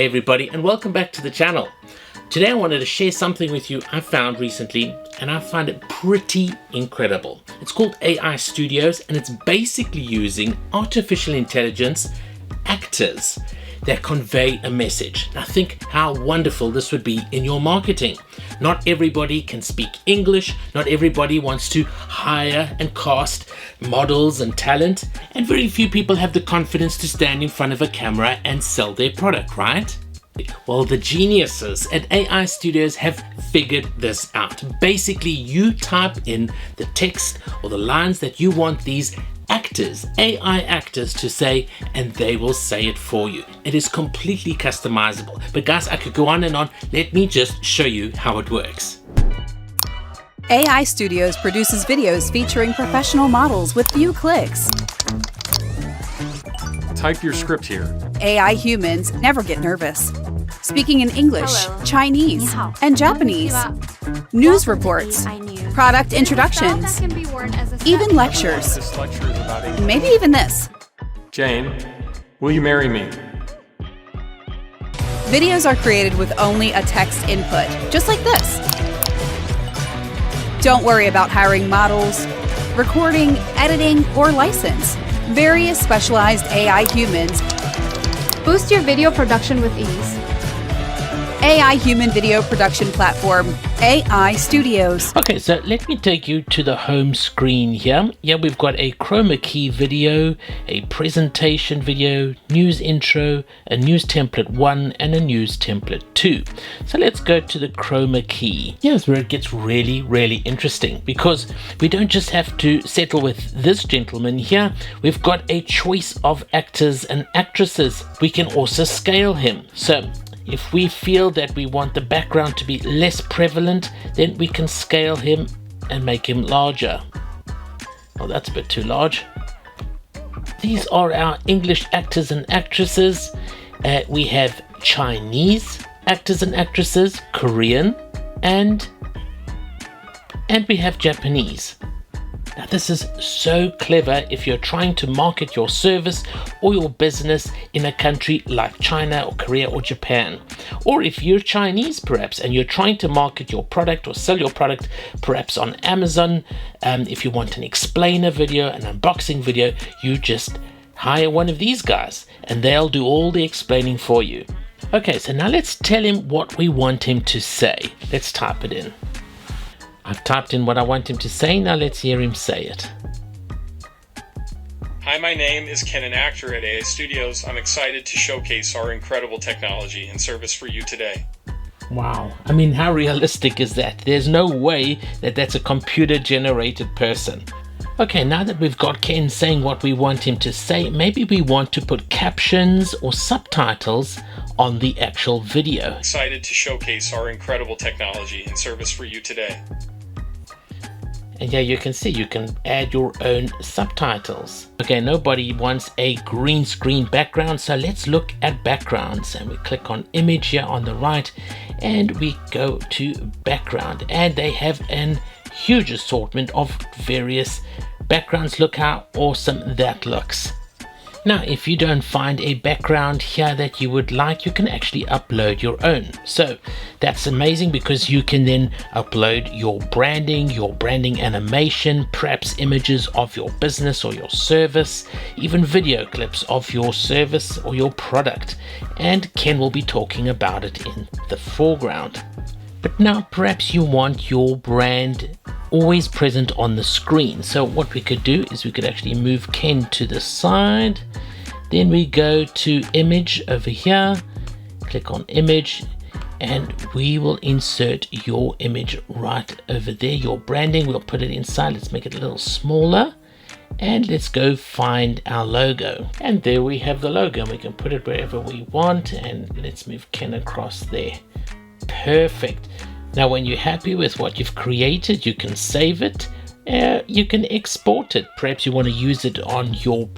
Hey everybody, and welcome back to the channel. Today I wanted to share something with you I found recently, and I find it pretty incredible. It's called AI Studios, and it's basically using artificial intelligence actors that convey a message. Now think how wonderful this would be in your marketing. Not everybody can speak English, not everybody wants to hire and cast models and talent, and very few people have the confidence to stand in front of a camera and sell their product, right? Well, the geniuses at AI Studios have figured this out. Basically, you type in the text or the lines that you want these actors, AI actors, to say, and they will say it for you. It is completely customizable. But guys, I could go on and on. Let me just show you how it works. AI Studios produces videos featuring professional models with few clicks. Type your script here. AI humans never get nervous. Speaking in English, Hello. Chinese, and Japanese. News reports, product introductions, even lectures, This lecture is about English. maybe even this. Jane, will you marry me? Videos are created with only a text input, just like this. Don't worry about hiring models, recording, editing, or license. Various specialized AI humans, Boost your video production with ease. AI human video production platform, AI Studios. Okay, so let me take you to the home screen here. Yeah, we've got a chroma key video, a presentation video, news intro, a news template 1, and a news template 2. So let's go to the chroma key. Here's where it gets really interesting, because we don't just have to settle with this gentleman here. We've got a choice of actors and actresses. We can also scale him. So if we feel that we want the background to be less prevalent, then we can scale him and make him larger. Oh, that's a bit too large. These are our English actors and actresses. We have Chinese actors and actresses, Korean, and we have Japanese. Now this is so clever if you're trying to market your service or your business in a country like China or Korea or Japan. Or if you're Chinese perhaps and you're trying to market your product or sell your product perhaps on Amazon, if you want an explainer video, an unboxing video, you just hire one of these guys and they'll do all the explaining for you. Okay, so now let's tell him what we want him to say. Let's type it in. I've typed in what I want him to say, now let's hear him say it. Hi, my name is Ken, an actor at AI Studios. I'm excited to showcase our incredible technology and service for you today. Wow, I mean, how realistic is that? There's no way that that's a computer-generated person. Okay, now that we've got Ken saying what we want him to say, maybe we want to put captions or subtitles on the actual video. Excited to showcase our incredible technology and service for you today. And yeah, you can see you can add your own subtitles. Okay, nobody wants a green screen background, so let's look at backgrounds. And we click on image here on the right, and we go to background. And they have an huge assortment of various backgrounds. Look how awesome that looks. Now, if you don't find a background here that you would like, you can actually upload your own. So that's amazing because you can then upload your branding animation, perhaps images of your business or your service, even video clips of your service or your product. And Ken will be talking about it in the foreground. But now perhaps you want your brand always present on the screen. So what we could do is we could actually move Ken to the side. Then we go to image over here, click on image, and we will insert your image right over there. Your branding, we'll put it inside. Let's make it a little smaller. And let's go find our logo. And there we have the logo. And we can put it wherever we want. And let's move Ken across there. Perfect. Now when you're happy with what you've created, you can save it, you can export it. Perhaps you want to use it on your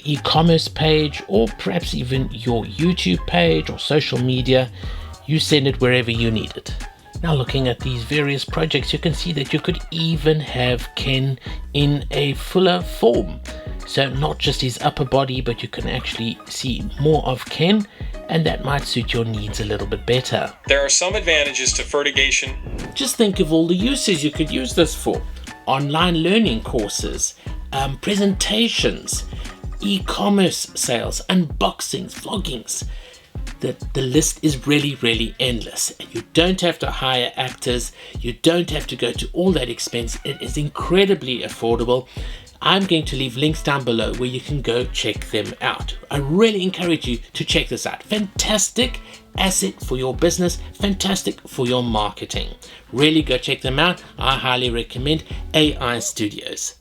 e-commerce page, or perhaps even your YouTube page or social media. You send it wherever you need it. Now looking at these various projects, you can see that you could even have Ken in a fuller form. So not just his upper body, but you can actually see more of Ken, and that might suit your needs a little bit better. There are some advantages to fertigation. Just think of all the uses you could use this for. Online learning courses, presentations, e-commerce sales, unboxings, vloggings. The list is really endless, and you don't have to hire actors, you don't have to go to all that expense. It is incredibly affordable. I'm going to leave links down below where you can go check them out. I really encourage you to check this out. Fantastic asset for your business, fantastic for your marketing. Really go check them out. I highly recommend AI Studios.